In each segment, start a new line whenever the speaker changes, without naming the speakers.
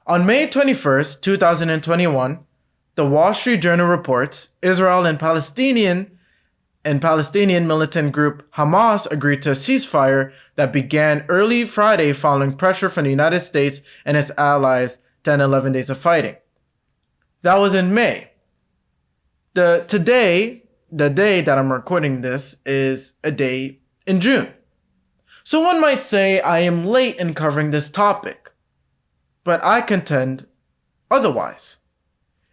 On May 21st, 2021, the Wall Street Journal reports Israel and Palestinian militant group Hamas agreed to a ceasefire that began early Friday following pressure from the United States and its allies to end 11 days of fighting. That was in May. The day that I'm recording this is a day in June. So one might say I am late in covering this topic, but I contend otherwise.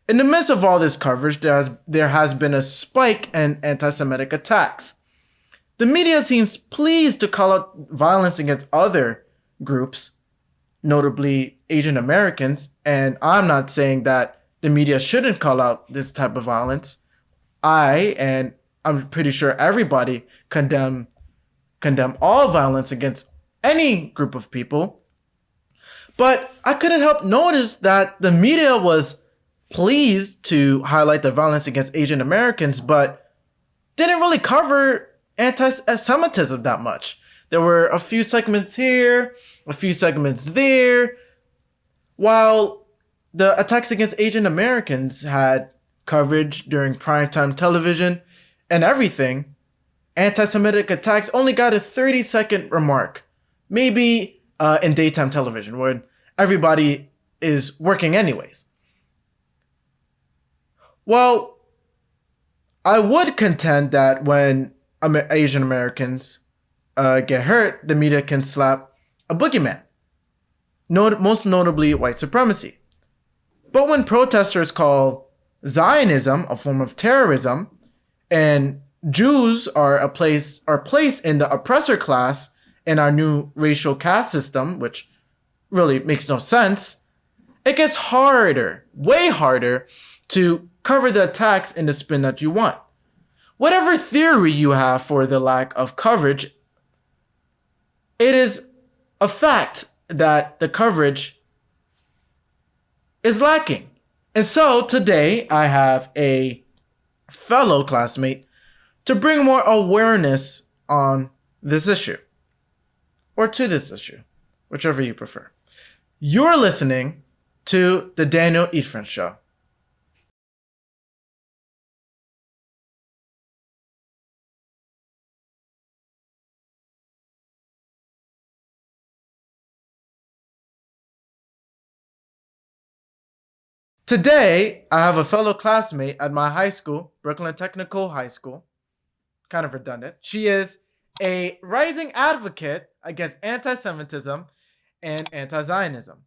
In the midst of all this coverage, there has been a spike in anti-Semitic attacks. The media seems pleased to call out violence against other groups, notably Asian Americans, and I'm not saying that the media shouldn't call out this type of violence. And I'm pretty sure everybody condemn all violence against any group of people. But I couldn't help notice that the media was pleased to highlight the violence against Asian Americans, but didn't really cover anti-Semitism that much. There were a few segments here, a few segments there, while the attacks against Asian Americans had coverage during primetime television and everything. Anti-Semitic attacks only got a 30-second remark, maybe in daytime television, where everybody is working anyways. Well, I would contend that when Asian Americans get hurt, the media can slap a boogeyman, most notably white supremacy. But when protesters call Zionism a form of terrorism, and Jews are placed in the oppressor class in our new racial caste system, which really makes no sense, it gets harder, way harder, to cover the attacks in the spin that you want. Whatever theory you have for the lack of coverage, it is a fact that the coverage is lacking. And so today I have a fellow classmate to bring more awareness on this issue, or to this issue, whichever you prefer. You're listening to the Daniel Idfresne Show. Today, I have a fellow classmate at my high school, Brooklyn Technical High School. Kind of redundant. She is a rising advocate against anti-Semitism and anti-Zionism.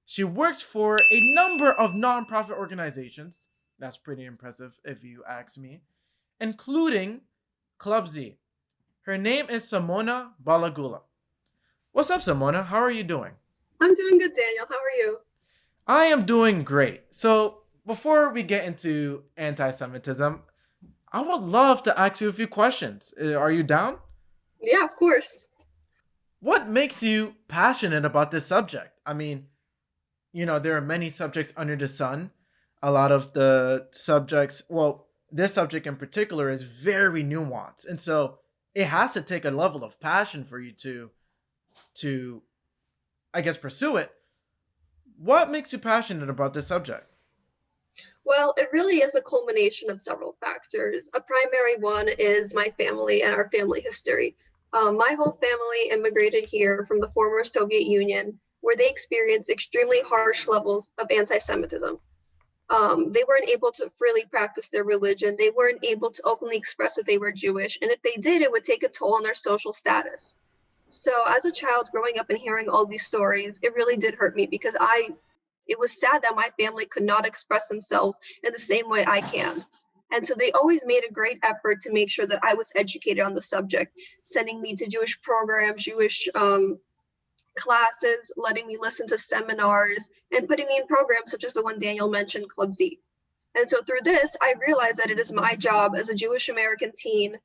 She works for a number of nonprofit organizations. That's pretty impressive if you ask me, including Club Z. Her name is Simona Balagula. What's up, Simona? How are you doing?
I'm doing good, Daniel. How are you?
I am doing great. So, before we get into anti-Semitism, I would love to ask you a few questions. Are you down?
Yeah, of course.
What makes you passionate about this subject? I mean, there are many subjects under the sun. A lot of the subjects, well, this subject in particular is very nuanced. And so it has to take a level of passion for you to I guess pursue it. What makes you passionate about this subject?
Well, it really is a culmination of several factors. A primary one is my family and our family history. My whole family immigrated here from the former Soviet Union, where they experienced extremely harsh levels of anti-Semitism. They weren't able to freely practice their religion. They weren't able to openly express that they were Jewish. And if they did, it would take a toll on their social status. So as a child growing up and hearing all these stories, it really did hurt me because it was sad that my family could not express themselves in the same way I can. And so they always made a great effort to make sure that I was educated on the subject, sending me to Jewish programs, Jewish classes, letting me listen to seminars, and putting me in programs such as the one Daniel mentioned, Club Z. And so through this, I realized that it is my job as a Jewish American teen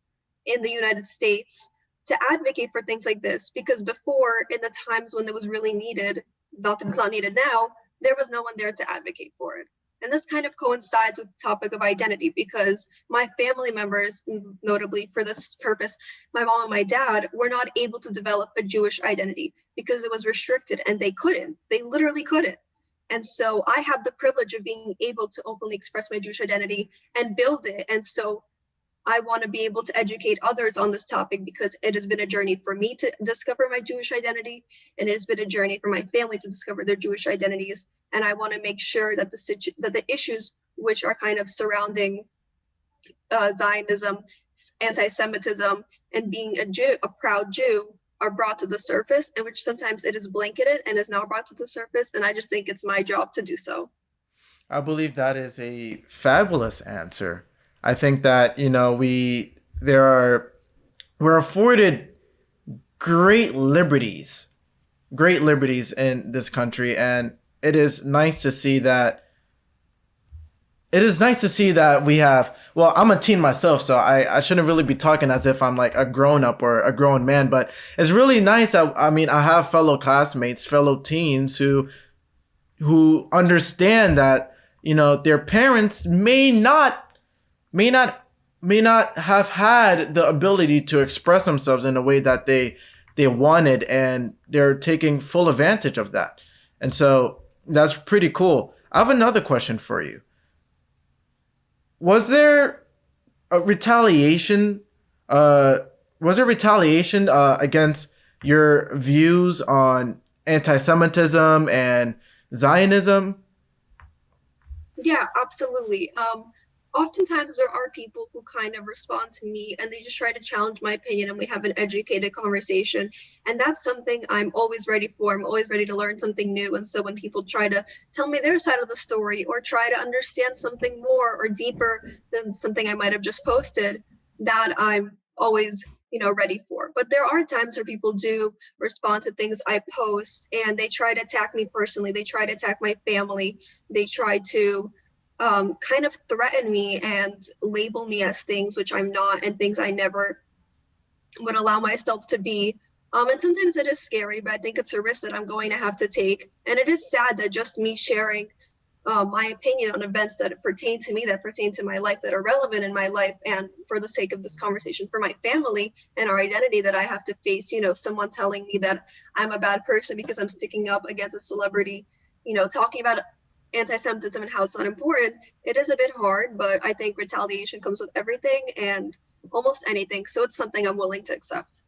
in the United States to advocate for things like this, because before, in the times when it was really needed, not that it's not needed now, there was no one there to advocate for it. And this kind of coincides with the topic of identity, because my family members, notably for this purpose, my mom and my dad, were not able to develop a Jewish identity because it was restricted, and they couldn't. They literally couldn't. And so I have the privilege of being able to openly express my Jewish identity and build it. And so I want to be able to educate others on this topic because it has been a journey for me to discover my Jewish identity, and it has been a journey for my family to discover their Jewish identities. And I want to make sure that the issues which are kind of surrounding Zionism, anti-Semitism, and being a Jew, a proud Jew, are brought to the surface, and which sometimes it is blanketed and is now brought to the surface. And I just think it's my job to do so.
I believe that is a fabulous answer. I think that, we're afforded great liberties in this country, and it is nice to see that we have, well, I'm a teen myself, so I shouldn't really be talking as if I'm like a grown up or a grown man, but it's really nice that, I have fellow classmates, fellow teens who understand that, their parents may not have had the ability to express themselves in a way that they wanted, and they're taking full advantage of that. And so that's pretty cool. I have another question for you. Was there a retaliation? Against your views on anti-Semitism and Zionism?
Yeah, absolutely. Oftentimes there are people who kind of respond to me and they just try to challenge my opinion, and we have an educated conversation. And that's something I'm always ready for. I'm always ready to learn something new. And so when people try to tell me their side of the story or try to understand something more or deeper than something I might have just posted, that I'm always ready for. But there are times where people do respond to things I post and they try to attack me personally. They try to attack my family. They try to kind of threaten me and label me as things which I'm not, and things I never would allow myself to be. And sometimes it is scary, but I think it's a risk that I'm going to have to take. And it is sad that just me sharing my opinion on events that pertain to me, that pertain to my life, that are relevant in my life, and for the sake of this conversation, for my family and our identity, that I have to face, someone telling me that I'm a bad person because I'm sticking up against a celebrity, talking about anti-Semitism and how it's not important. It is a bit hard, but I think retaliation comes with everything and almost anything. So it's something I'm willing to accept.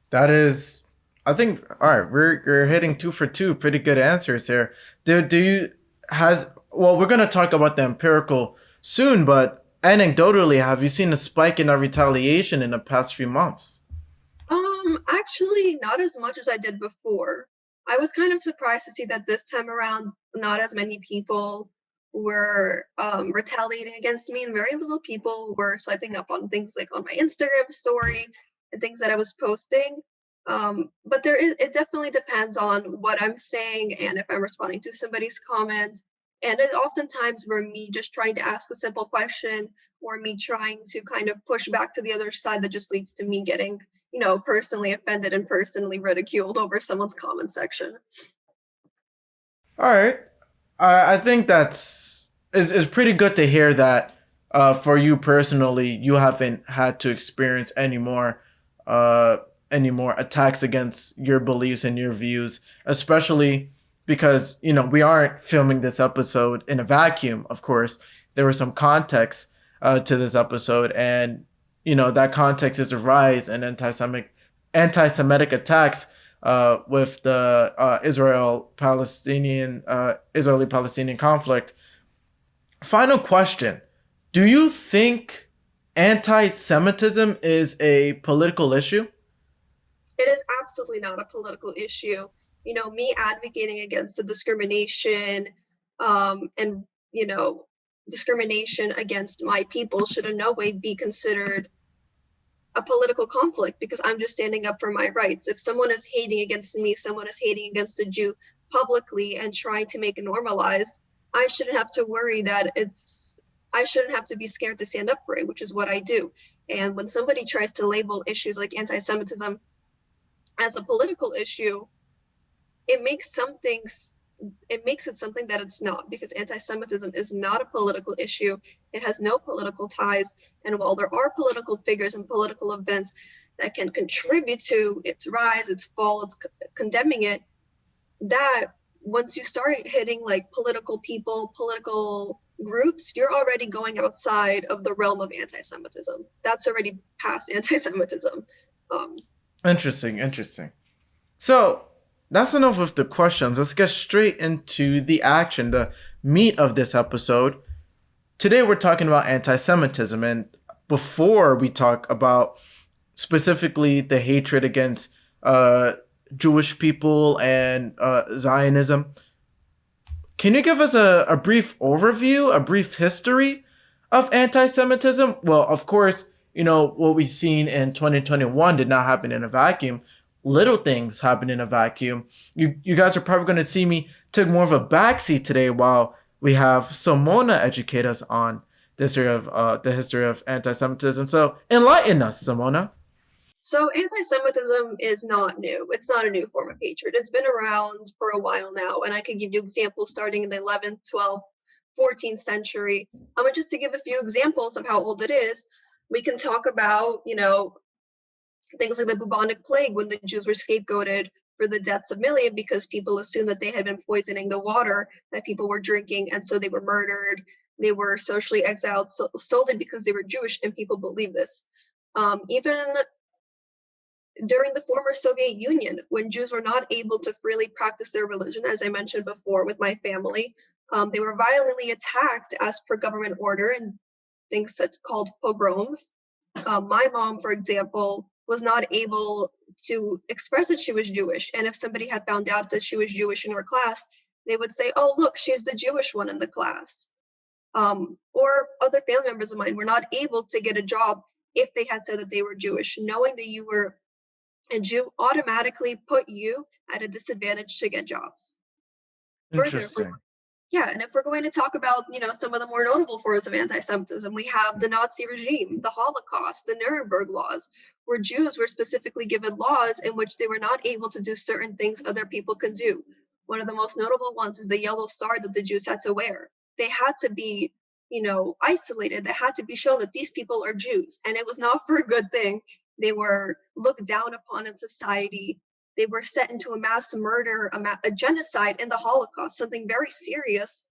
That is, I think, all right, we're hitting 2 for 2. Pretty good answers here. We're going to talk about the empirical soon, but anecdotally, have you seen a spike in our retaliation in the past few months?
Actually, not as much as I did before. I was kind of surprised to see that this time around, not as many people were retaliating against me, and very little people were swiping up on things like on my Instagram story and things that I was posting. But it definitely depends on what I'm saying and if I'm responding to somebody's comment. And it oftentimes were me just trying to ask a simple question, or me trying to kind of push back to the other side, that just leads to me getting, personally offended and personally ridiculed over someone's comment section.
All right. I think is pretty good to hear that for you personally, you haven't had to experience any more attacks against your beliefs and your views, especially because, we aren't filming this episode in a vacuum. Of course, there was some context to this episode, and, that context is a rise in anti-Semitic attacks with the Israeli-Palestinian conflict. Final question. Do you think anti-Semitism is a political issue?
It is absolutely not a political issue. Me advocating against the discrimination and, discrimination against my people should in no way be considered a political conflict, because I'm just standing up for my rights. If someone is hating against me, someone is hating against a Jew publicly and trying to make it normalized, I shouldn't have to worry that I shouldn't have to be scared to stand up for it, which is what I do. And when somebody tries to label issues like anti-Semitism as a political issue, it makes it something that it's not, because anti-Semitism is not a political issue. It has no political ties. And while there are political figures and political events that can contribute to its rise, its fall, its condemning it, that once you start hitting like political people, political groups, you're already going outside of the realm of anti-Semitism. That's already past anti-Semitism.
Interesting, interesting. So that's enough with the questions. Let's get straight into the action, the meat of this episode. Today we're talking about anti-Semitism, and before we talk about specifically the hatred against Jewish people and Zionism, can you give us a brief overview, a brief history of anti-Semitism? Well, of course, what we've seen in 2021 did not happen in a vacuum. Little things happen in a vacuum. You guys are probably going to see me take more of a backseat today while we have Simona educate us on the history of anti-Semitism. So enlighten us, Simona.
So anti-Semitism is not new. It's not a new form of hatred. It's been around for a while now, and I could give you examples starting in the 11th, 12th, 14th century. Just to give a few examples of how old it is, we can talk about, things like the bubonic plague, when the Jews were scapegoated for the deaths of millions because people assumed that they had been poisoning the water that people were drinking, and so they were murdered. They were socially exiled solely because they were Jewish, and people believe this. Even during the former Soviet Union, when Jews were not able to freely practice their religion, as I mentioned before with my family, they were violently attacked as per government order and things such called pogroms. My mom, for example, was not able to express that she was Jewish. And if somebody had found out that she was Jewish in her class, they would say, oh, look, she's the Jewish one in the class. Or other family members of mine were not able to get a job if they had said that they were Jewish. Knowing that you were a Jew automatically put you at a disadvantage to get jobs. Further,
Interesting.
and if we're going to talk about, some of the more notable forms of anti-Semitism, we have the Nazi regime, the Holocaust, the Nuremberg laws, where Jews were specifically given laws in which they were not able to do certain things other people could do. One of the most notable ones is the yellow star that the Jews had to wear. They had to be, isolated. They had to be shown that these people are Jews, and it was not for a good thing. They were looked down upon in society. They were set into a mass murder, a genocide in the Holocaust, something very serious,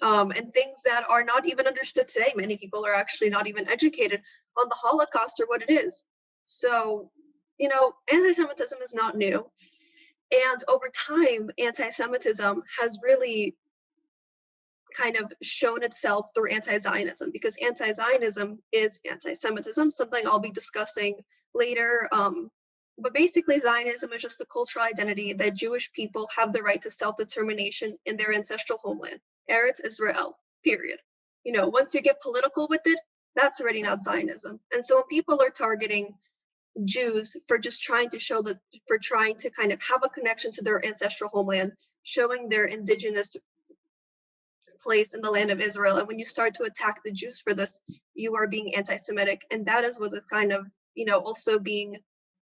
and things that are not even understood today. Many people are actually not even educated on the Holocaust or what it is. So, anti-Semitism is not new. And over time, anti-Semitism has really kind of shown itself through anti-Zionism, because anti-Zionism is anti-Semitism, something I'll be discussing later. But basically, Zionism is just the cultural identity that Jewish people have the right to self-determination in their ancestral homeland, Eretz Israel, period. Once you get political with it, that's already not Zionism. And so when people are targeting Jews for just trying to kind of have a connection to their ancestral homeland, showing their indigenous place in the land of Israel, and when you start to attack the Jews for this, you are being anti-Semitic. And that is what is kind of, also being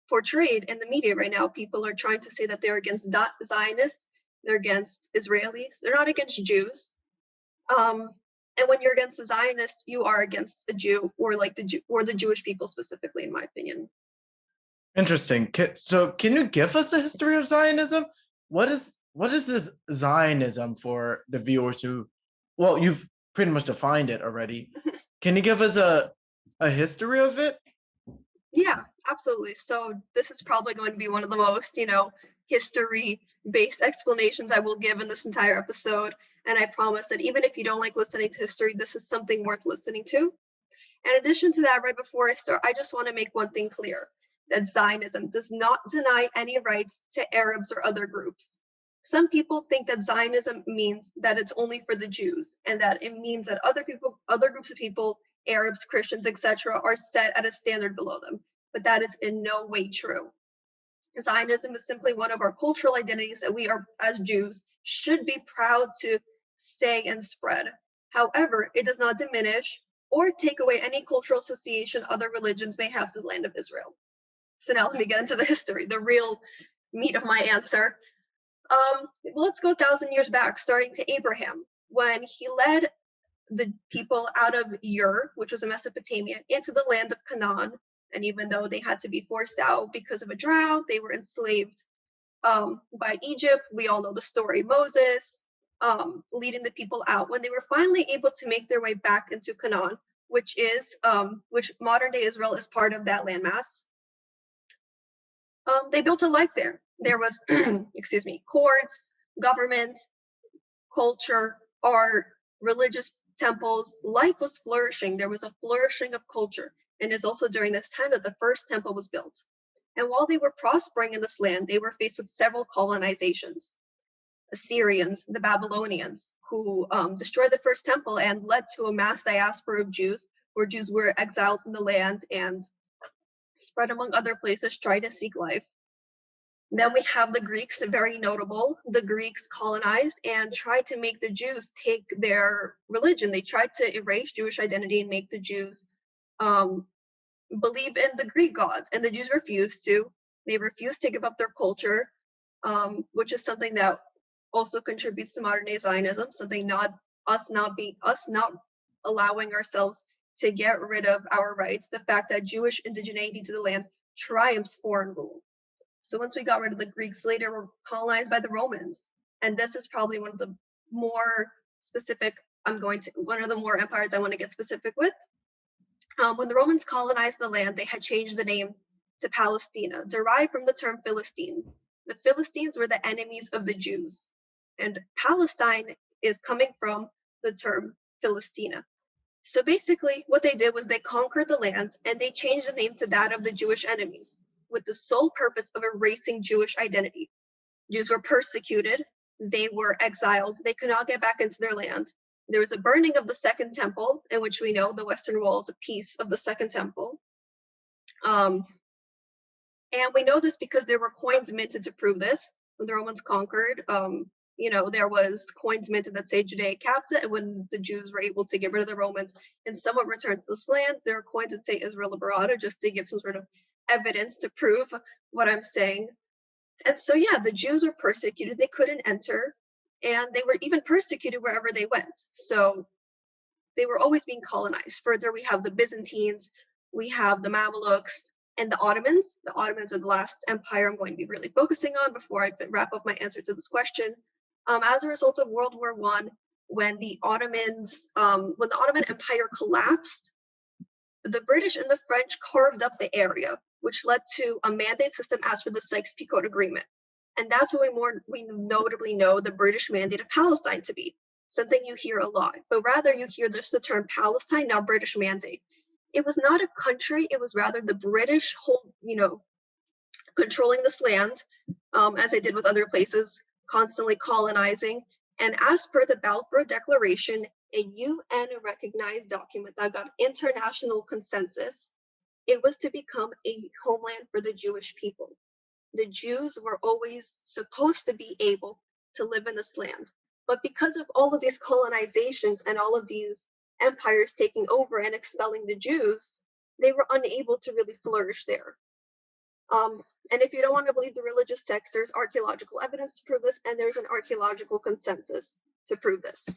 portrayed in the media right now. People are trying to say that they're against Zionists, they're against Israelis, they're not against Jews. And when you're against a Zionist, you are against a Jew, or like the Jewish people specifically, in my opinion.
Interesting. So, can you give us a history of Zionism? What is this Zionism for the viewers who, well, you've pretty much defined it already. Can you give us a history of it?
Yeah, absolutely. So this is probably going to be one of the most, history-based explanations I will give in this entire episode. And I promise that even if you don't like listening to history, this is something worth listening to. In addition to that, right before I start, I just want to make one thing clear, that Zionism does not deny any rights to Arabs or other groups. Some people think that Zionism means that it's only for the Jews, and that it means that other groups of people, Arabs, Christians, etc., are set at a standard below them. But that is in no way true. Zionism is simply one of our cultural identities that we are, as Jews, should be proud to say and spread. However, it does not diminish or take away any cultural association other religions may have to the land of Israel. So now let me get into the history, the real meat of my answer. Let's go 1,000 years back, starting to Abraham, when he led the people out of Ur, which was in Mesopotamia, into the land of Canaan. And even though they had to be forced out because of a drought, they were enslaved by Egypt. We all know the story, Moses leading the people out. When they were finally able to make their way back into Canaan, which modern day Israel is part of that landmass, they built a life there. There was, excuse me, courts, government, culture, art, religious temples. Life was flourishing. There was a flourishing of culture. And it's also during this time that the first temple was built. And while they were prospering in this land, they were faced with several colonizations. Assyrians, the Babylonians, who destroyed the first temple and led to a mass diaspora of Jews, where Jews were exiled from the land and spread among other places, tried to seek life. Then we have the Greeks, very notable. The Greeks colonized and tried to make the Jews take their religion. They tried to erase Jewish identity and make the Jews believe in the Greek gods, and the Jews refused to. They refused to give up their culture, which is something that also contributes to modern day Zionism, something not allowing ourselves to get rid of our rights, the fact that Jewish indigeneity to the land triumphs foreign rule. So once we got rid of the Greeks, later were colonized by the Romans. And this is probably one of the more specific, one of the more empires I want to get specific with. When the Romans colonized the land, they had changed the name to Palestina, derived from the term Philistine. The Philistines were the enemies of the Jews. And Palestine is coming from the term Philistina. So basically, what they did was they conquered the land and they changed the name to that of the Jewish enemies, with the sole purpose of erasing Jewish identity. Jews were persecuted, they were exiled, they could not get back into their land. There was a burning of the Second Temple, in which we know the Western Wall is a piece of the Second Temple. And we know this because there were coins minted to prove this. When the Romans conquered, there was coins minted that say Judea Capta, and when the Jews were able to get rid of the Romans and somewhat return to this land, there are coins that say Israel Liberata, just to give some sort of evidence to prove what I'm saying. And so, yeah, the Jews were persecuted. They couldn't enter, and they were even persecuted wherever they went. So they were always being colonized. Further, we have the Byzantines, we have the Mamelukes, and the Ottomans. The Ottomans are the last empire I'm going to be really focusing on before I wrap up my answer to this question. As a result of World War I, when the Ottoman Empire collapsed, the British and the French carved up the area, which led to a mandate system as for the Sykes-Picot Agreement. And that's what we notably know the British Mandate of Palestine to be, something you hear a lot, but rather you hear the term Palestine, now British Mandate. It was not a country, it was rather the British controlling this land, as they did with other places, constantly colonizing. And as per the Balfour Declaration, a UN-recognized document that got international consensus, it was to become a homeland for the Jewish people. The Jews were always supposed to be able to live in this land. But because of all of these colonizations and all of these empires taking over and expelling the Jews, they were unable to really flourish there. And if you don't want to believe the religious texts, there's archaeological evidence to prove this, and there's an archaeological consensus to prove this.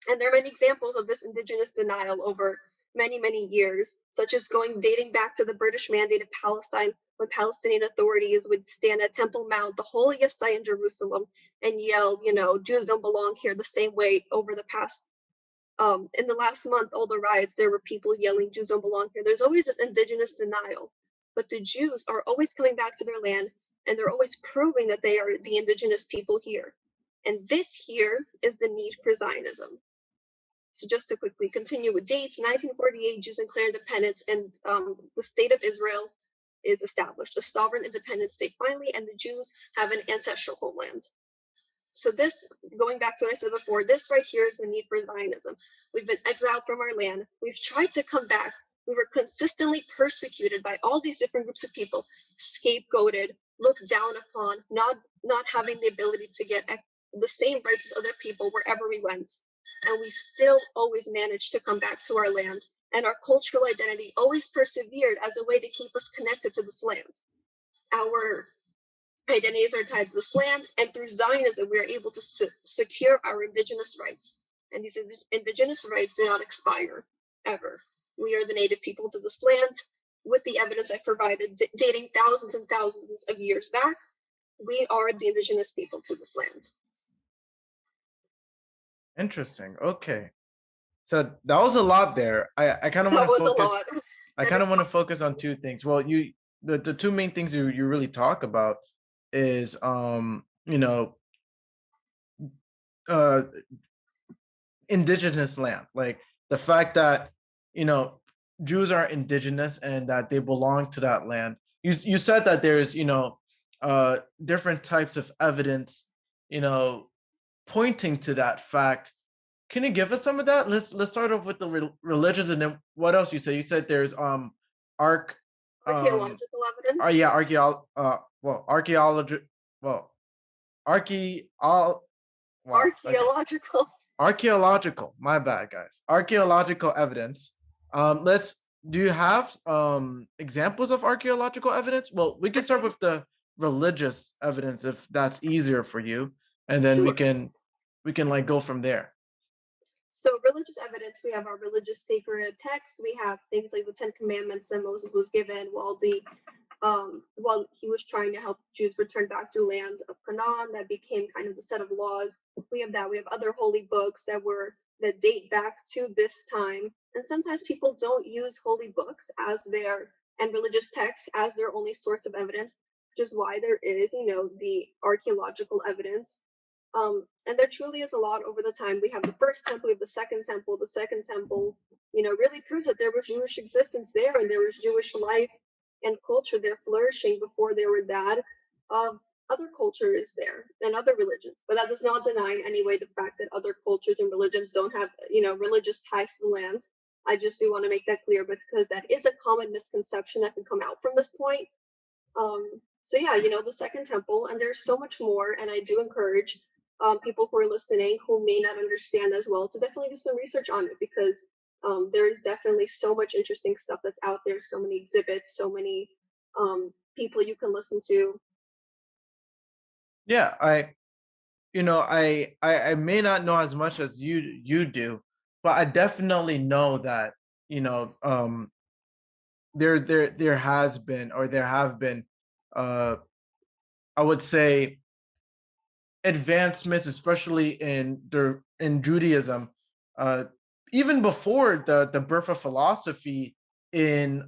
And there are many examples of this indigenous denial over many, many years, such as dating back to the British Mandate of Palestine, when Palestinian authorities would stand at Temple Mount, the holiest site in Jerusalem, and yell, Jews don't belong here, the same way over the past, in the last month, all the riots, there were people yelling, Jews don't belong here. There's always this indigenous denial, but the Jews are always coming back to their land, and they're always proving that they are the indigenous people here. And this here is the need for Zionism. So just to quickly continue with dates, 1948, Jews declare independence, and the state of Israel is established, a sovereign independent state finally, and the Jews have an ancestral homeland. So this, going back to what I said before, this right here is the need for Zionism. We've been exiled from our land. We've tried to come back. We were consistently persecuted by all these different groups of people, scapegoated, looked down upon, not having the ability to get the same rights as other people wherever we went. And we still always managed to come back to our land. And our cultural identity always persevered as a way to keep us connected to this land. Our identities are tied to this land, and through Zionism, we are able to secure our indigenous rights. And these indigenous rights do not expire, ever. We are the native people to this land, with the evidence I provided dating thousands and thousands of years back. we are the indigenous people to this land.
Interesting. Okay. So that was a lot there. I kind of want
That
to
was a
focus.
lot.
I kind of want to focus on two things. Well, the two main things you really talk about is uh indigenous land, like the fact that you know Jews are indigenous and that they belong to that land. You said that there's different types of evidence you know pointing to that fact. Can you give us some of that? Let's start off with the religions, and then what else you said? You said there's arc
Archaeological evidence.
yeah, well, archaeology, well, archae well, okay.
Archaeological.
Archaeological, my bad, guys. Archaeological evidence. Let's Do you have examples of archaeological evidence? Well, we can start with the religious evidence if that's easier for you, and then
Sure.
we can like go from there.
So religious evidence, we have our religious sacred texts. We have things like the Ten Commandments that Moses was given while he was trying to help Jews return back to the land of Canaan. That became kind of the set of laws. We have that. We have other holy books that date back to this time. And sometimes people don't use holy books and religious texts as their only source of evidence, which is why there is, the archaeological evidence. And there truly is a lot over the time. We have the first temple, we have the second temple. The second temple, really proves that there was Jewish existence there, and there was Jewish life and culture there flourishing before there were that of other cultures there and other religions. But that does not deny in any way the fact that other cultures and religions don't have, religious ties to the land. I just do want to make that clear because that is a common misconception that can come out from this point. So yeah, the second temple, and there's so much more, and I do encourage people who are listening who may not understand as well to definitely do some research on it, because there is definitely so much interesting stuff that's out there, so many exhibits, so many people you can listen to.
Yeah, I may not know as much as you do, but I definitely know that there has been, or there have been, uh I would say, advancements, especially in Judaism, uh, even before the birth of philosophy in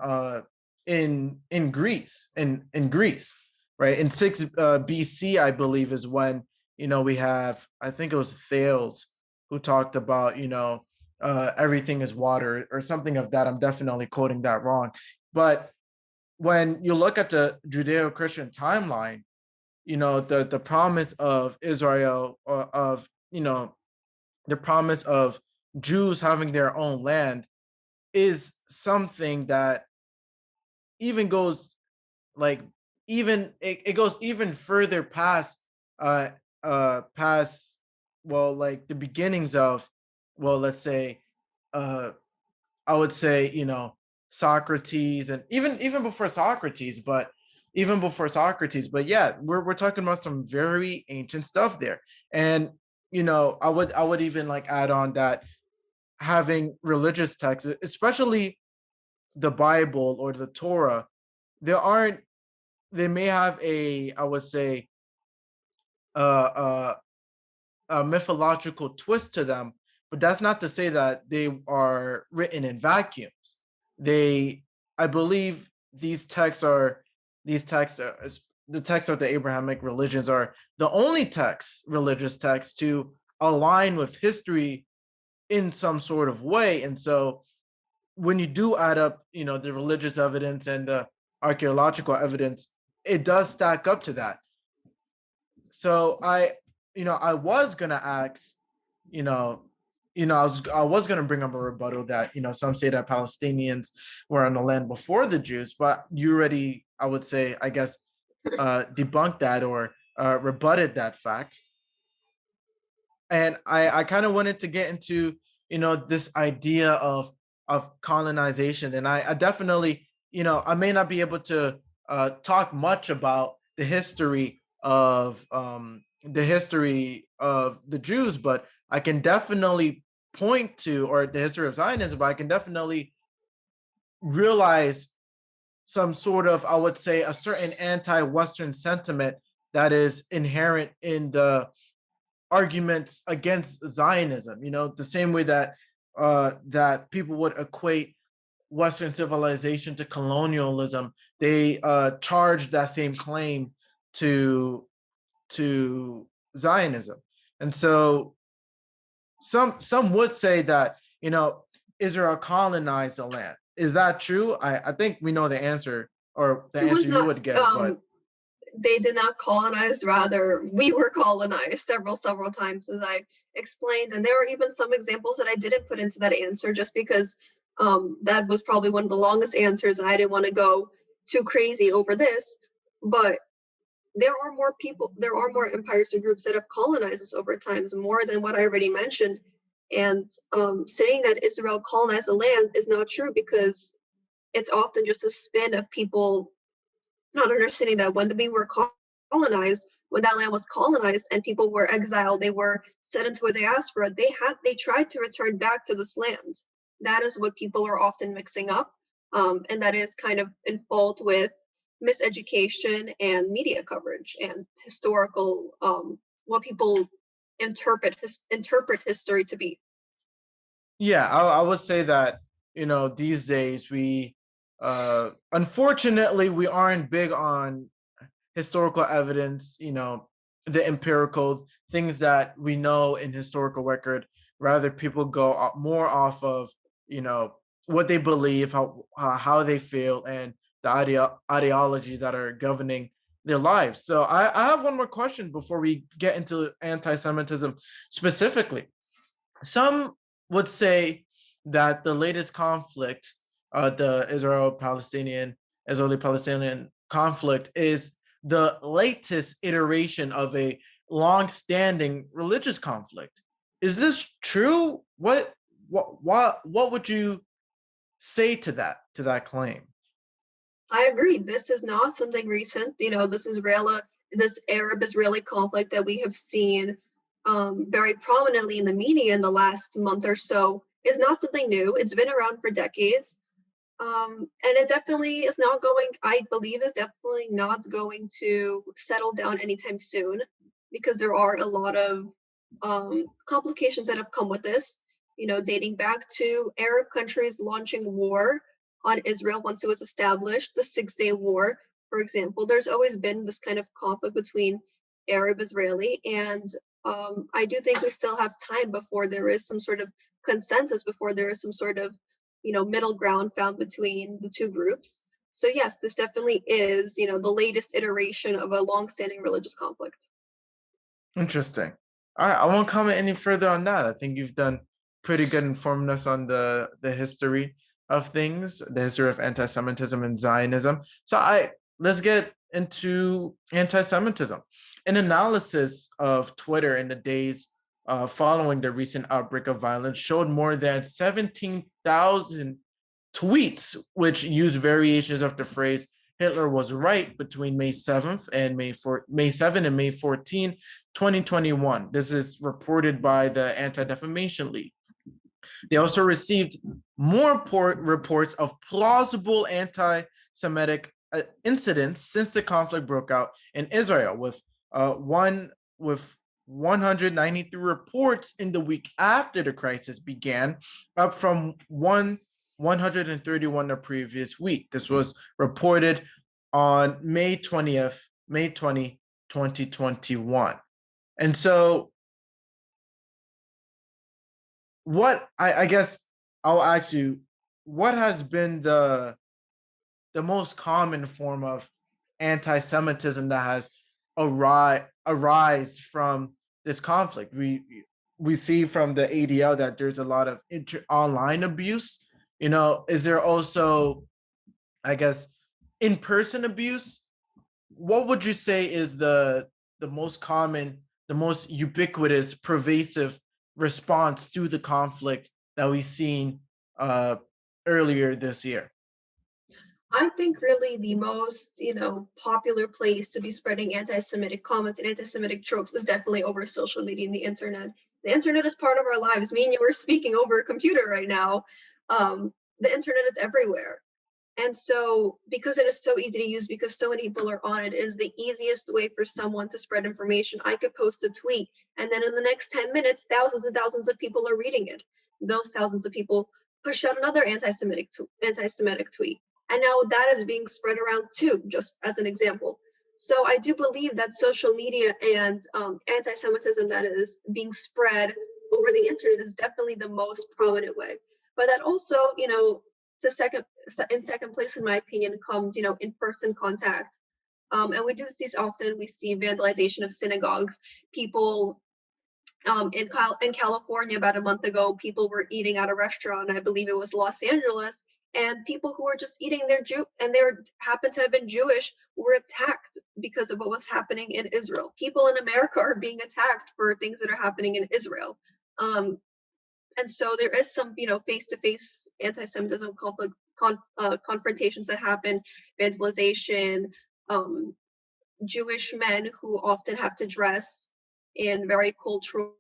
in Greece, right? In 6 BC, I believe, is when we have, I think it was Thales who talked about everything is water or something of that. I'm definitely quoting that wrong, but when you look at the Judeo-Christian timeline, the promise of Israel, or of the promise of Jews having their own land, is something that even goes like even it goes even further past uh past, well, like the beginnings of, well, let's say, uh I would say, Socrates, and even before Socrates, but but yeah, we're talking about some very ancient stuff there. And I would even like add on that having religious texts, especially the Bible or the Torah, there aren't they may have a, I would say, uh a mythological twist to them, but that's not to say that they are written in vacuums. They, I believe, these texts are the texts of the Abrahamic religions are the only religious texts, to align with history in some sort of way. And so when you do add up, the religious evidence and the archaeological evidence, it does stack up to that. So I was gonna ask, you know, I was gonna bring up a rebuttal that some say that Palestinians were on the land before the Jews, but you already, I would say, I guess, debunked that, or rebutted that fact. And I kind of wanted to get into this idea of colonization, and I definitely, I may not be able to talk much about the history of the Jews, but I can definitely point to, or the history of Zionism, but I can definitely realize some sort of, I would say, a certain anti-Western sentiment that is inherent in the arguments against Zionism. The same way that that people would equate Western civilization to colonialism, they charge that same claim to to Zionism. And so some would say that Israel colonized the land. Is that true? I think we know the answer, or the
It was
answer you
not.
would give, but
They did not colonize. Rather, we were colonized several times, as I explained. And there are even some examples that I didn't put into that answer, just because that was probably one of the longest answers, and I didn't want to go too crazy over this. But there are more empires or groups that have colonized us over times, more than what I already mentioned. And saying that Israel colonized the land is not true, because it's often just a spin of people not understanding that when we were colonized, when that land was colonized and people were exiled, they were sent into a diaspora, they tried to return back to this land. That is what people are often mixing up, and that is kind of in fault with miseducation and media coverage and historical, what people interpret history to be.
yeah, I would say that these days we unfortunately we aren't big on historical evidence, the empirical things that we know in historical record. Rather, people go more off of, what they believe, how they feel, and the ideologies that are governing their lives. So I have one more question before we get into anti-Semitism specifically. Some would say that the latest conflict, the Israeli-Palestinian conflict, is the latest iteration of a long-standing religious conflict. Is this true? What would you say to that claim?
I agree. This is not something recent. This Arab-Israeli conflict that we have seen very prominently in the media in the last month or so is not something new. It's been around for decades. And it definitely is not going, I believe, is definitely not going to settle down anytime soon, because there are a lot of complications that have come with this, dating back to Arab countries launching war on Israel once it was established, the 6 Day War, for example. There's always been this kind of conflict between Arab Israeli, and I do think we still have time before there is some sort of consensus, before there is some sort of middle ground found between the two groups. So yes, this definitely is, the latest iteration of a long-standing religious conflict.
Interesting. All right, I won't comment any further on that. I think you've done pretty good informing us on the history of things, the history of anti-Semitism and Zionism. So let's get into anti-Semitism. An analysis of Twitter in the days following the recent outbreak of violence showed more than 17,000 tweets which used variations of the phrase Hitler was right between May 7th and May 7 and May 14, 2021. This is reported by the Anti-Defamation League. They also received more reports of plausible anti-Semitic incidents since the conflict broke out in Israel, with 193 reports in the week after the crisis began, up from 131 the previous week. This was reported on May 20th, May 20, 2021. And so I guess I'll ask you, what has been the most common form of anti-Semitism that has arise from this conflict? We see from the ADL that there's a lot of online abuse. Is there also, I guess, in-person abuse? What would you say is the most common, the most ubiquitous, pervasive response to the conflict that we've seen earlier this year?
I think really the most, popular place to be spreading anti-Semitic comments and anti-Semitic tropes is definitely over social media and the internet. The internet is part of our lives. Me and you are speaking over a computer right now. The internet is everywhere. And so, because it is so easy to use, because so many people are on it, is the easiest way for someone to spread information. I could post a tweet, and then in the next 10 minutes, thousands and thousands of people are reading it. Those thousands of people push out another anti-Semitic tweet. And now that is being spread around too, just as an example. So I do believe that social media and anti-Semitism that is being spread over the internet is definitely the most prominent way. But that also, in second place, in my opinion, comes, in-person contact. And we do see this often. We see vandalization of synagogues. People in California about a month ago, people were eating at a restaurant. I believe it was Los Angeles, and people who were just eating and they happened to have been Jewish were attacked because of what was happening in Israel. People in America are being attacked for things that are happening in Israel. And so there is some, face-to-face anti-Semitism confrontations that happen, vandalization, Jewish men who often have to dress in very cultural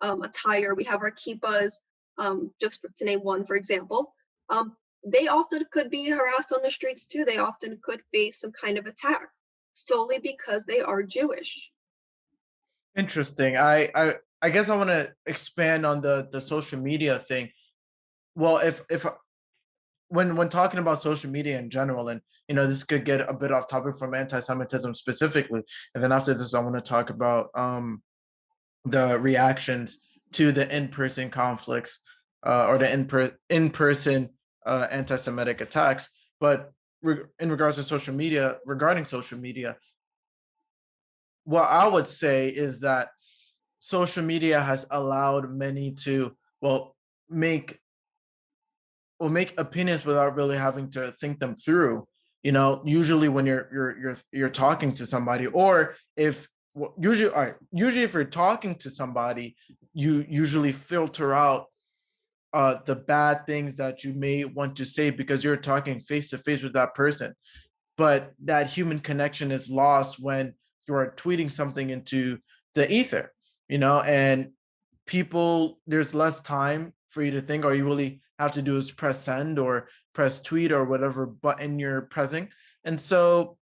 attire. We have our kippas, just to name one, for example. They often could be harassed on the streets too. They often could face some kind of attack solely because they are Jewish.
Interesting. I guess I want to expand on the social media thing. Well, if when talking about social media in general, and this could get a bit off topic from anti-Semitism specifically, and then after this, I want to talk about the reactions to the in-person conflicts or the in-person anti-Semitic attacks. But in regards to social media, regarding social media, what I would say is that social media has allowed many to make make opinions without really having to think them through. Usually when you're talking to somebody, or if usually all right, usually if you're talking to somebody, you usually filter out the bad things that you may want to say because you're talking face to face with that person. But that human connection is lost when you are tweeting something into the ether, and people, there's less time for you to think. All you really have to do is press send or press tweet or whatever button you're pressing. And so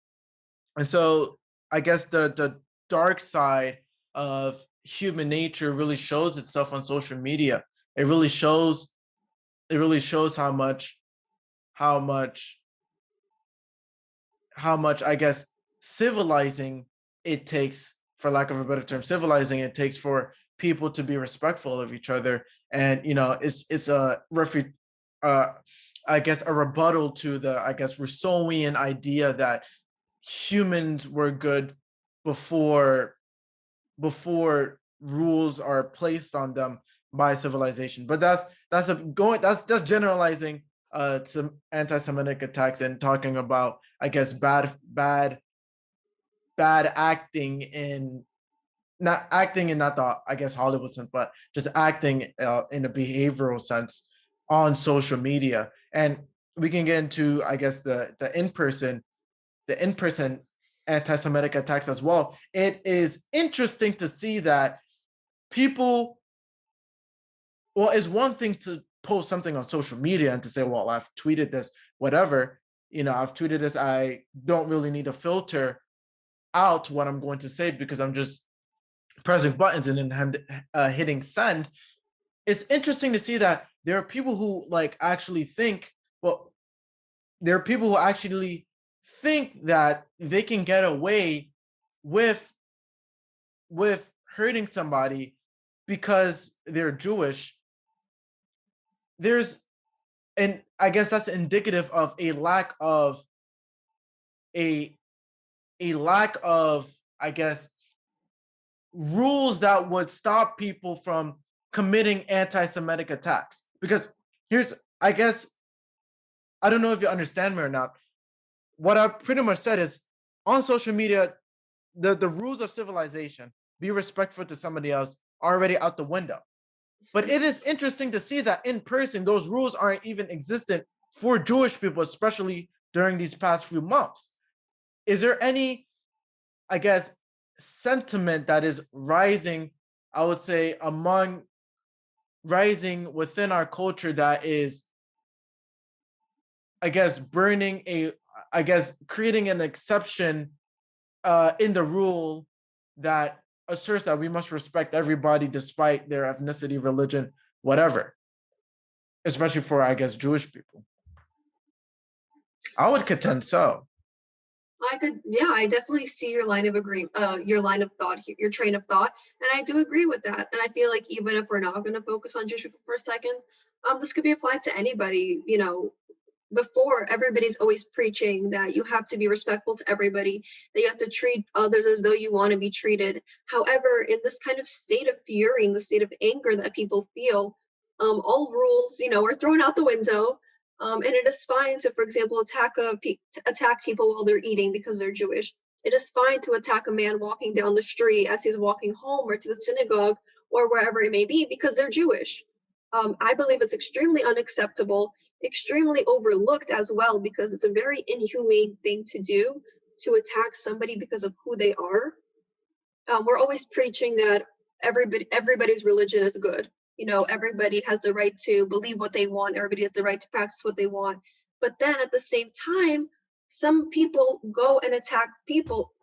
and so I guess the dark side of human nature really shows itself on social media. It really shows how much how much, I guess, civilizing it takes, for lack of a better term, civilizing it takes for people to be respectful of each other. And it's uh, I guess, a rebuttal to the, I guess, Rousseauian idea that humans were good before before rules are placed on them by civilization. But that's generalizing some anti-Semitic attacks and talking about, I guess, bad acting in not acting in not the, I guess, Hollywood sense, but just acting in a behavioral sense on social media. And we can get into, I guess, the in person anti-Semitic attacks as well. It is interesting to see that people, well, it's one thing to post something on social media and to say, well, I've tweeted this, whatever, I've tweeted this. I don't really need to filter out what I'm going to say because I'm just pressing buttons and then hitting send. It's interesting to see that there are people who actually think, well, there are people who actually think that they can get away with hurting somebody because they're Jewish. There's And I guess that's indicative of a lack of, I guess, rules that would stop people from committing anti-Semitic attacks. Because here's, I guess, I don't know if you understand me or not. What I pretty much said is, on social media, the rules of civilization, be respectful to somebody else, are already out the window. But it is interesting to see that in person, those rules aren't even existent for Jewish people, especially during these past few months. Is there any, I guess, sentiment that is rising, I would say, rising within our culture that is I guess, creating an exception in the rule that asserts that we must respect everybody despite their ethnicity, religion, whatever, especially for, I guess, Jewish people. I would contend so.
I definitely see your line of your line of thought, your train of thought, and I do agree with that. And I feel like even if we're not going to focus on Jewish people for a second, this could be applied to anybody. Before, everybody's always preaching that you have to be respectful to everybody, that you have to treat others as though you want to be treated. However, in this kind of state of fury, in the state of anger that people feel, all rules, are thrown out the window. And it is fine to, for example, attack people while they're eating because they're Jewish. It is fine to attack a man walking down the street as he's walking home or to the synagogue or wherever it may be because they're Jewish. I believe it's extremely unacceptable, extremely overlooked as well, because it's a very inhumane thing to do, to attack somebody because of who they are. We're always preaching that everybody's religion is good. Everybody has the right to believe what they want. Everybody has the right to practice what they want. But then at the same time, some people go and attack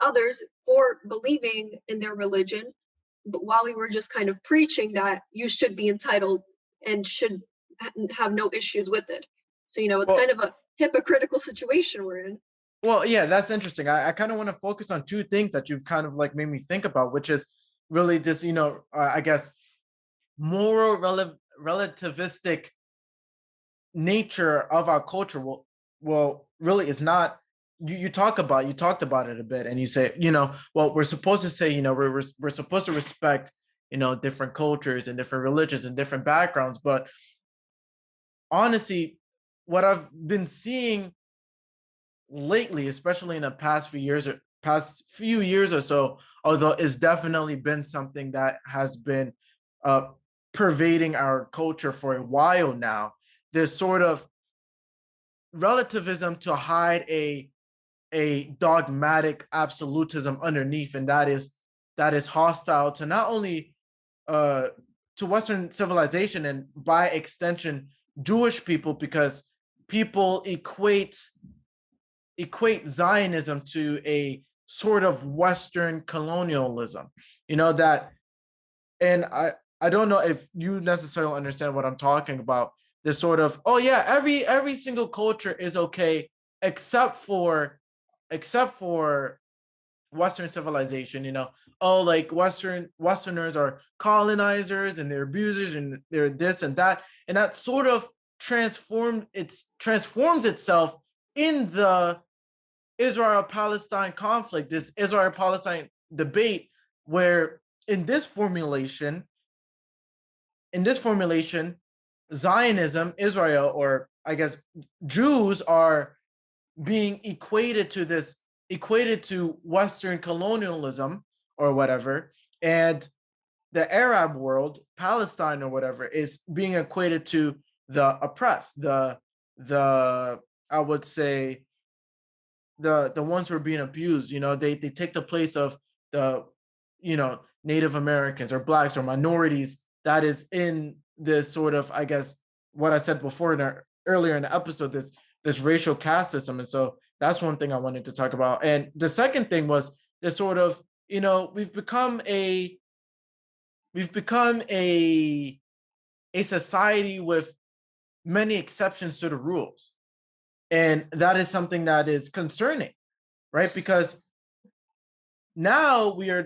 others for believing in their religion, but while we were just kind of preaching that you should be entitled and should have no issues with it. So, it's kind of a hypocritical situation we're in.
Well, yeah, that's interesting. I kind of want to focus on two things that you've kind of like made me think about, which is really this, I guess, moral relativistic nature of our culture. Well, really is not. You talked about it a bit, and you say, well, we're supposed to say, we're supposed to respect, different cultures and different religions and different backgrounds, but honestly, what I've been seeing lately, especially in the past few years or so, although it's definitely been something that has been pervading our culture for a while now, this sort of relativism to hide a dogmatic absolutism underneath, and that is hostile to not only to Western civilization and by extension Jewish people, because people equate Zionism to a sort of Western colonialism, that, and I don't know if you necessarily understand what I'm talking about. This sort of, oh yeah, every single culture is okay except for Western civilization, oh, like Westerners are colonizers and they're abusers and they're this and that, and that sort of transforms itself in the Israel-Palestine conflict, this Israel-Palestine debate, where in this formulation, Zionism, Israel, or I guess Jews, are being equated to Western colonialism or whatever, and the Arab world, Palestine or whatever, is being equated to the oppressed, the I would say the ones who are being abused. They take the place of the Native Americans or blacks or minorities that is in this sort of, I guess, what I said before earlier in the episode, this racial caste system. And so that's one thing I wanted to talk about. And the second thing was this sort of, we've become a society with many exceptions to the rules. And that is something that is concerning, right? Because now we're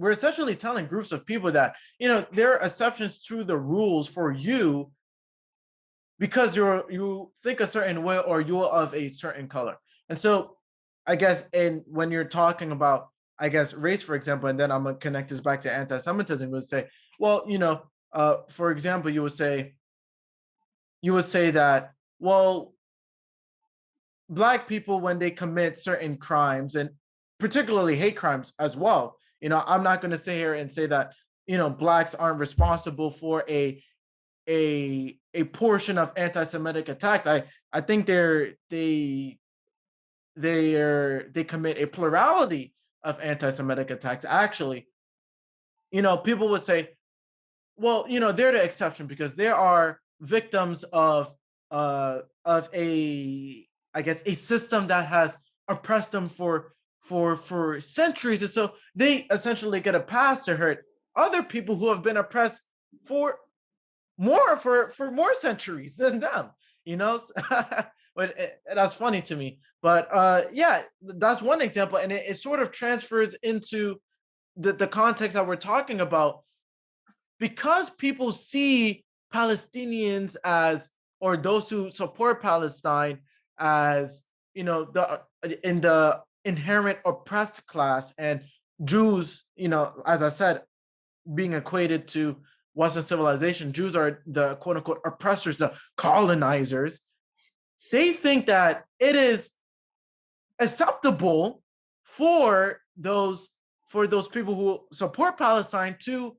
essentially telling groups of people that, there are exceptions to the rules for you because you think a certain way or you're of a certain color. And so I guess, and when you're talking about, I guess, race, for example, and then I'm gonna connect this back to anti-Semitism, would say, well, for example, you would say that, well, Black people, when they commit certain crimes, and particularly hate crimes as well, I'm not going to sit here and say that, Blacks aren't responsible for a portion of anti-Semitic attacks. I think they commit a plurality of anti-Semitic attacks. Actually, people would say, well, they're the exception because there are victims of of a, I guess, a system that has oppressed them for centuries, and so they essentially get a pass to hurt other people who have been oppressed for for more centuries than them. You know, but that's funny to me. But yeah, that's one example, and it sort of transfers into the context that we're talking about, because people see Palestinians as, or those who support Palestine as, the in the inherent oppressed class, and Jews, as I said, being equated to Western civilization. Jews are the quote unquote oppressors, the colonizers. They think that it is acceptable for those people who support Palestine to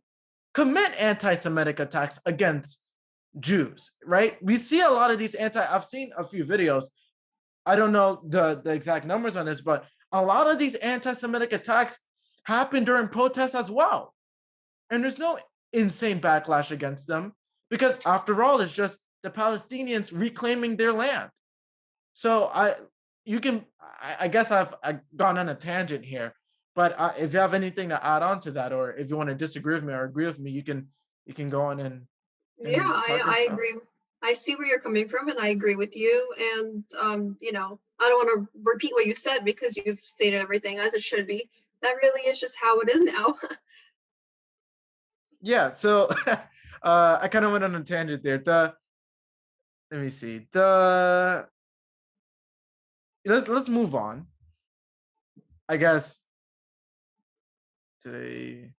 commit anti-Semitic attacks against Jews, right? We see a lot of these I've seen a few videos. I don't know the exact numbers on this, but a lot of these anti-Semitic attacks happen during protests as well. And there's no insane backlash against them, because after all, it's just the Palestinians reclaiming their land. So I guess I've gone on a tangent here, but if you have anything to add on to that, or if you want to disagree with me or agree with me, you can go on
Yeah,
and talk your
I
stuff.
agree. I see where you're coming from, and I agree with you. And I don't want to repeat what you said because you've stated everything as it should be. That really is just how it is now.
Yeah. So I kind of went on a tangent there. Let me see. Let's move on. I guess today.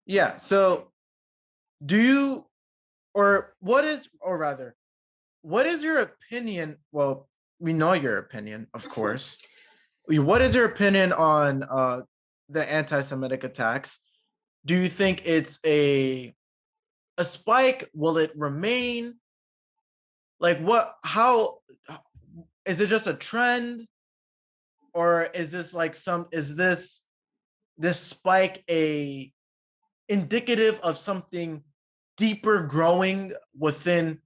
Yeah. So do you, or what is, or rather, what is your opinion? Well, we know your opinion, of course. What is your opinion on the anti-Semitic attacks? Do you think it's a spike? Will it remain? Like what? How is it just a trend, or is this like some? Is this spike a indicative of something deeper growing within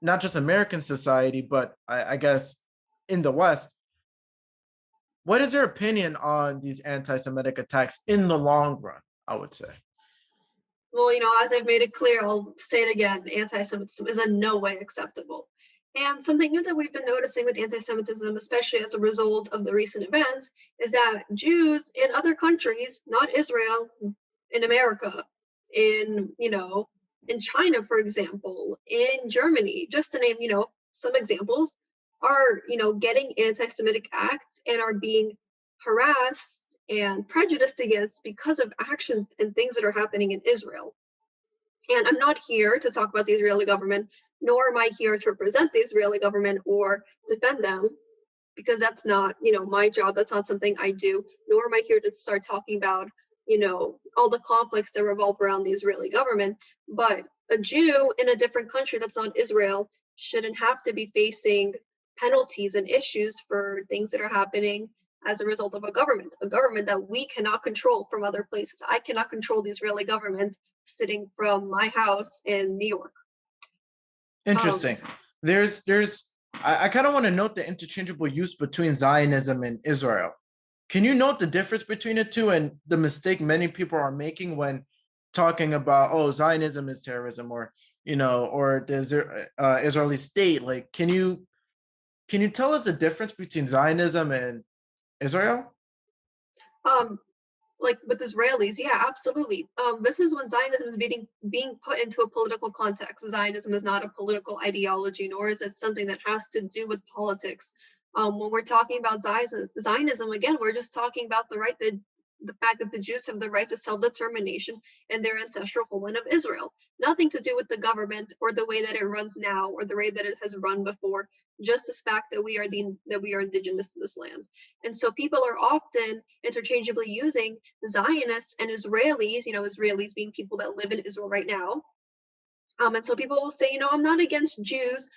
not just American society, but I guess in the West? What is your opinion on these anti-Semitic attacks in the long run? I would say.
Well, as I've made it clear, I'll say it again, anti-Semitism is in no way acceptable. And something new that we've been noticing with anti-Semitism, especially as a result of the recent events, is that Jews in other countries, not Israel, in America, in China, for example, in Germany, just to name, some examples, are, getting anti-Semitic acts and are being harassed and prejudiced against because of actions and things that are happening in Israel. And I'm not here to talk about the Israeli government, nor am I here to represent the Israeli government or defend them, because that's not, my job. That's not something I do, nor am I here to start talking about, all the conflicts that revolve around the Israeli government. But a Jew in a different country that's not Israel shouldn't have to be facing penalties and issues for things that are happening as a result of a government that we cannot control from other places. I cannot control the Israeli government sitting from my house in New York.
Interesting. There's I kind of want to note the interchangeable use between Zionism and Israel. Can you note the difference between the two, and the mistake many people are making when talking about, oh, Zionism is terrorism, or or the Israeli state? Like, can you tell us the difference between Zionism and Israel?
Um, like with Israelis, yeah, absolutely. This is when Zionism is being put into a political context. Zionism is not a political ideology, nor is it something that has to do with politics. When we're talking about Zionism, again, we're just talking about the fact that the Jews have the right to self-determination in their ancestral homeland of Israel. Nothing to do with the government or the way that it runs now or the way that it has run before. Just this fact that we are indigenous to this land. And so people are often interchangeably using Zionists and Israelis, Israelis being people that live in Israel right now. And so people will say, I'm not against Jews.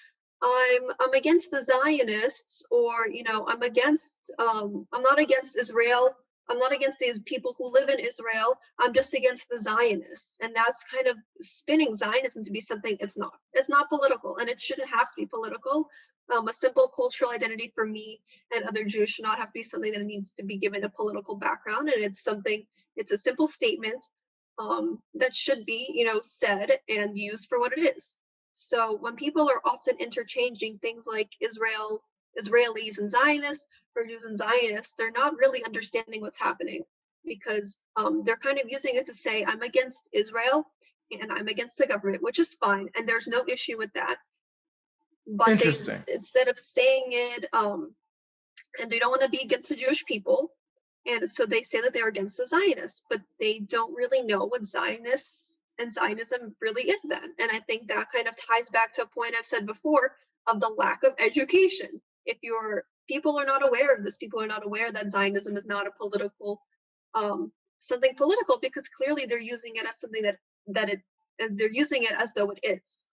I'm against the Zionists, or I'm not against Israel. I'm not against these people who live in Israel. I'm just against the Zionists. And that's kind of spinning Zionism to be something it's not. It's not political, and it shouldn't have to be political. A simple cultural identity for me and other Jews should not have to be something that needs to be given a political background. And it's a simple statement that should be, said and used for what it is. So when people are often interchanging things like Israelis and Zionists, or Jews and Zionists, they're not really understanding what's happening, because they're kind of using it to say, I'm against Israel and I'm against the government, which is fine, and there's no issue with that. But they,
Interesting.
instead of saying it, and they don't want to be against the Jewish people, and so they say that they're against the Zionists, but they don't really know what Zionists and Zionism really is then. And I think that kind of ties back to a point I've said before of the lack of education. If people are not aware of this, people are not aware that Zionism is not a political, something political, because clearly they're using it as something they're using it as though it is.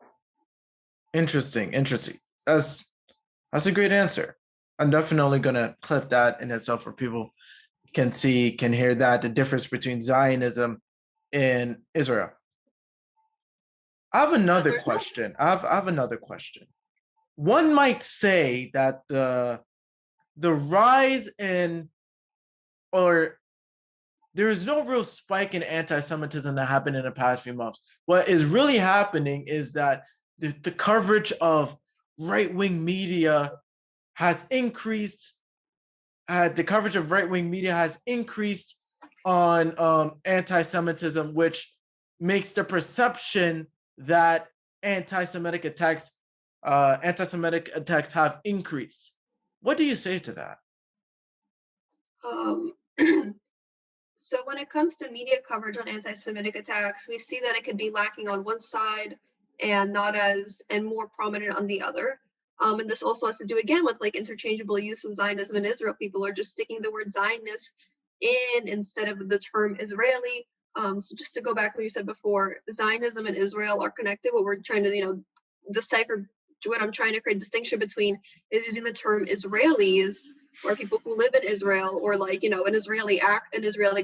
Interesting. That's a great answer. I'm definitely gonna clip that in itself where people can hear that the difference between Zionism and Israel. I have another question. I have another question. One might say that the rise in, or there is no real spike in anti-Semitism that happened in the past few months. What is really happening is that the coverage of right-wing media has increased. The coverage of right-wing media has increased on anti-Semitism, which makes the perception that anti-Semitic attacks have increased. What do you say to that?
So when it comes to media coverage on anti-Semitic attacks, we see that it could be lacking on one side and more prominent on the other. And this also has to do again with like interchangeable use of Zionism and Israel. People are just sticking the word Zionist in instead of the term Israeli. So just to go back to what you said before, Zionism and Israel are connected. What we're trying to, decipher, what I'm trying to create a distinction between is using the term Israelis, or people who live in Israel, or like, an Israeli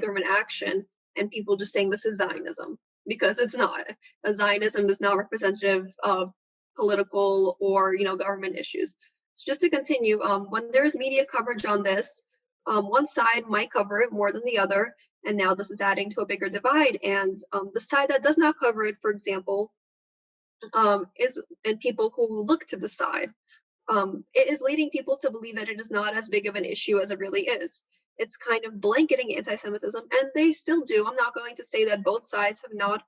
government action, and people just saying this is Zionism, because it's not. Zionism is not representative of political or, government issues. So just to continue, when there's media coverage on this, one side might cover it more than the other, and now this is adding to a bigger divide. And the side that does not cover it, for example, and people who look to the side, it is leading people to believe that it is not as big of an issue as it really is. It's kind of blanketing anti-Semitism, and they still do. I'm not going to say that both sides have not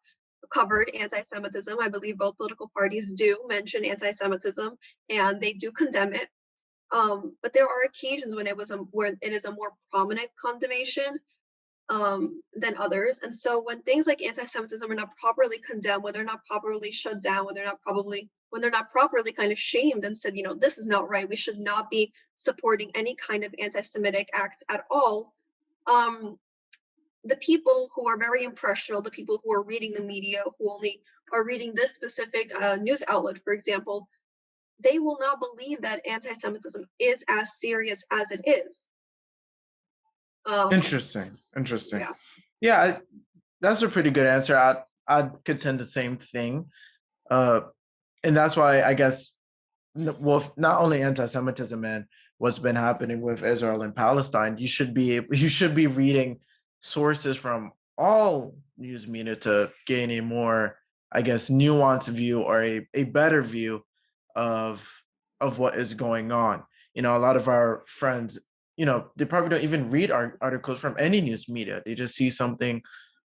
covered anti-Semitism. I believe both political parties do mention anti-Semitism, and they do condemn it. But there are occasions when where it is a more prominent condemnation than others. And so when things like anti-Semitism are not properly condemned, when they're not properly shut down, when they're not properly kind of shamed and said, this is not right, we should not be supporting any kind of anti-Semitic act at all, the people who are very impressionable, the people who are reading the media, who only are reading this specific news outlet, for example, they will not believe that anti-Semitism is as serious as it is.
Interesting. Yeah, that's a pretty good answer. I'd contend the same thing, and that's why I guess, well, not only anti-Semitism and what's been happening with Israel and Palestine, you should be reading sources from all news media to gain a more, I guess, nuanced view, or a better view of what is going on. A lot of our friends, they probably don't even read articles from any news media. They just see something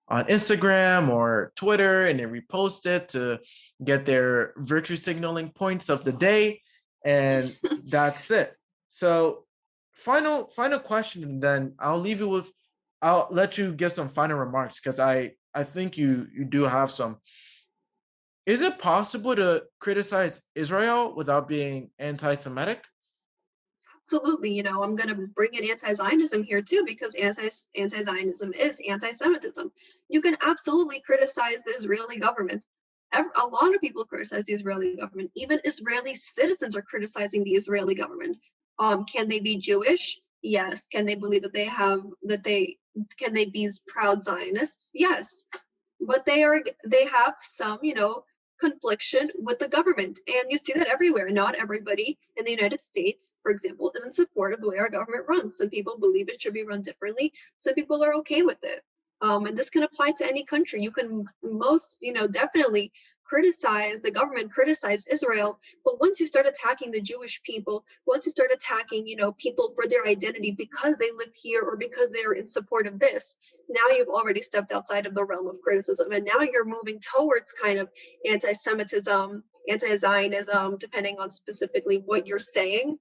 on Instagram or Twitter and they repost it to get their virtue signaling points of the day, and that's it. So final question, and then I'll let you give some final remarks, because I think you do have some. Is it possible to criticize Israel without being anti-Semitic?
Absolutely. I'm going to bring in anti-Zionism here too, because anti-Zionism is anti-Semitism. You can absolutely criticize the Israeli government. A lot of people criticize the Israeli government. Even Israeli citizens are criticizing the Israeli government. Can they be Jewish? Yes. Can they believe that can they be proud Zionists? Yes. But they have some, confliction with the government. And you see that everywhere. Not everybody in the United States, for example, is in support of the way our government runs. Some people believe it should be run differently. Some people are okay with it. And this can apply to any country. You can definitely criticize the government, criticize Israel, but once you start attacking the Jewish people, once you start attacking, people for their identity because they live here or because they are in support of this, now you've already stepped outside of the realm of criticism, and now you're moving towards kind of anti-Semitism, anti-Zionism, depending on specifically what you're saying.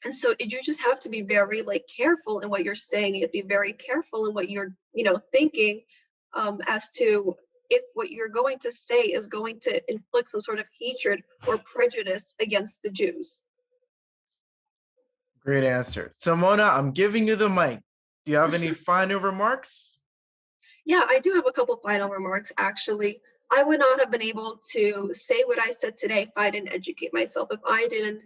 And so you just have to be very careful in what you're saying. You have to be very careful in what you're thinking, as to if what you're going to say is going to inflict some sort of hatred or prejudice against the Jews.
Great answer. Simona, I'm giving you the mic. Do you have any final remarks?
Yeah, I do have a couple final remarks, actually. I would not have been able to say what I said today if I didn't educate myself, if I didn't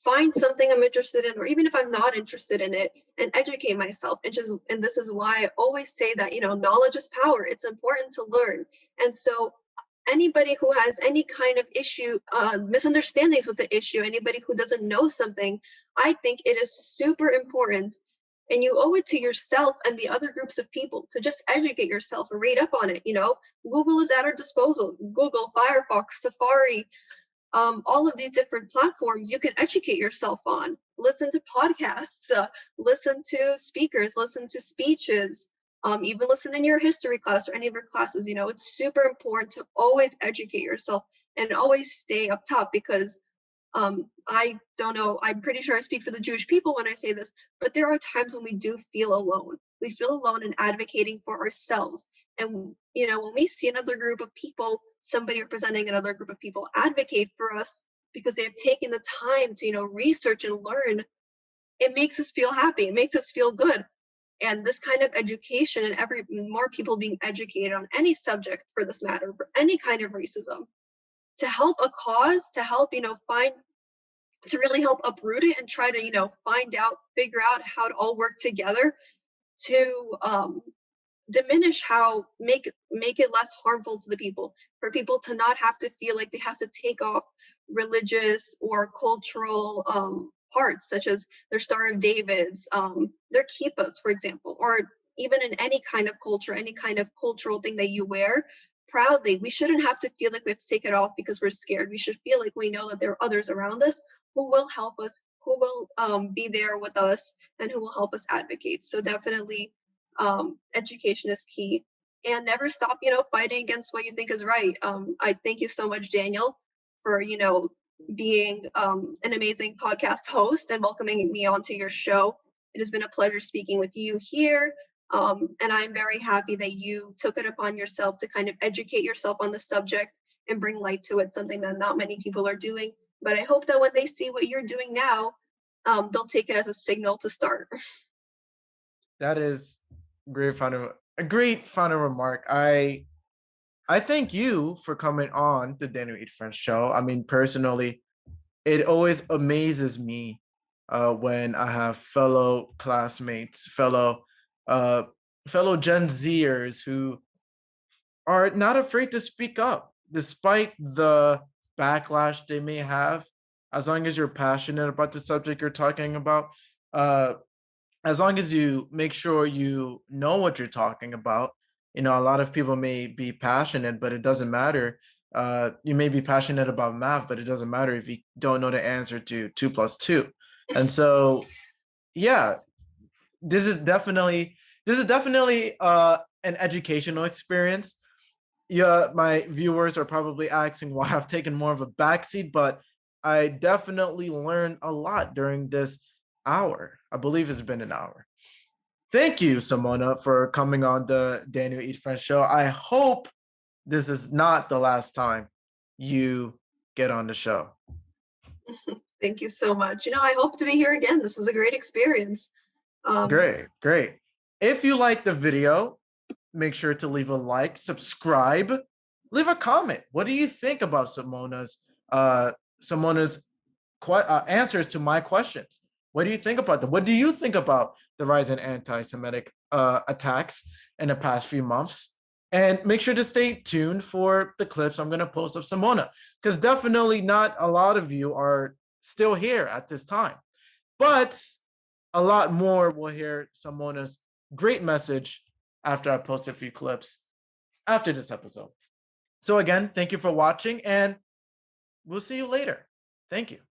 find something I'm interested in, or even if I'm not interested in it, and educate myself. And this is why I always say that, knowledge is power. It's important to learn. And so anybody who has any kind of issue, misunderstandings with the issue, anybody who doesn't know something, I think it is super important, and you owe it to yourself and the other groups of people to just educate yourself and read up on it. Google is at our disposal. Google, Firefox, Safari, all of these different platforms you can educate yourself on. Listen to podcasts, listen to speakers, listen to speeches, even listen in your history class or any of your classes. It's super important to always educate yourself and always stay up top, because I don't know, I'm pretty sure I speak for the Jewish people when I say this, but there are times when we do feel alone. We feel alone in advocating for ourselves. And, when we see another group of people, somebody representing another group of people advocate for us because they have taken the time to, research and learn, it makes us feel happy. It makes us feel good. And this kind of education and more people being educated on any subject for this matter, for any kind of racism, to help a cause, to help, to really help uproot it and try to, figure out how to all work together to diminish make it less harmful to the people, for people to not have to feel like they have to take off religious or cultural parts, such as their Star of David's, their kippas, for example, or even in any kind of culture, any kind of cultural thing that you wear proudly. We shouldn't have to feel like we have to take it off because we're scared. We should feel like we know that there are others around us who will help us, who will be there with us, and who will help us advocate. So definitely, education is key, and never stop, fighting against what you think is right. I thank you so much, Daniel, for, being an amazing podcast host and welcoming me onto your show. It has been a pleasure speaking with you here. And I'm very happy that you took it upon yourself to kind of educate yourself on the subject and bring light to it, something that not many people are doing. But I hope that when they see what you're doing now, they'll take it as a signal to start.
That is a great final remark. I thank you for coming on the Daniel Idfresne Show. I mean, personally, it always amazes me when I have fellow classmates, uh, fellow Gen Zers who are not afraid to speak up, despite the backlash they may have. As long as you're passionate about the subject you're talking about, uh, as long as you make sure you know what you're talking about. A lot of people may be passionate, but it doesn't matter. You may be passionate about math, but it doesn't matter if you don't know the answer to 2 plus 2. And so, yeah, this is definitely an educational experience. Yeah, my viewers are probably asking why I've taken more of a backseat, but I definitely learned a lot during this hour. I believe it's been an hour. Thank you, Simona, for coming on the Daniel Idfresne Show. I hope this is not the last time you get on the show.
Thank you so much. I hope to be here again. This was a great experience.
Great. If you like the video, make sure to leave a like, subscribe, leave a comment. What do you think about Simona's answers to my questions? What do you think about them? What do you think about the rise in anti-Semitic attacks in the past few months? And make sure to stay tuned for the clips I'm going to post of Simona, because definitely not a lot of you are still here at this time. But a lot more will hear Simona's great message after I post a few clips after this episode. So again, thank you for watching, and we'll see you later. Thank you.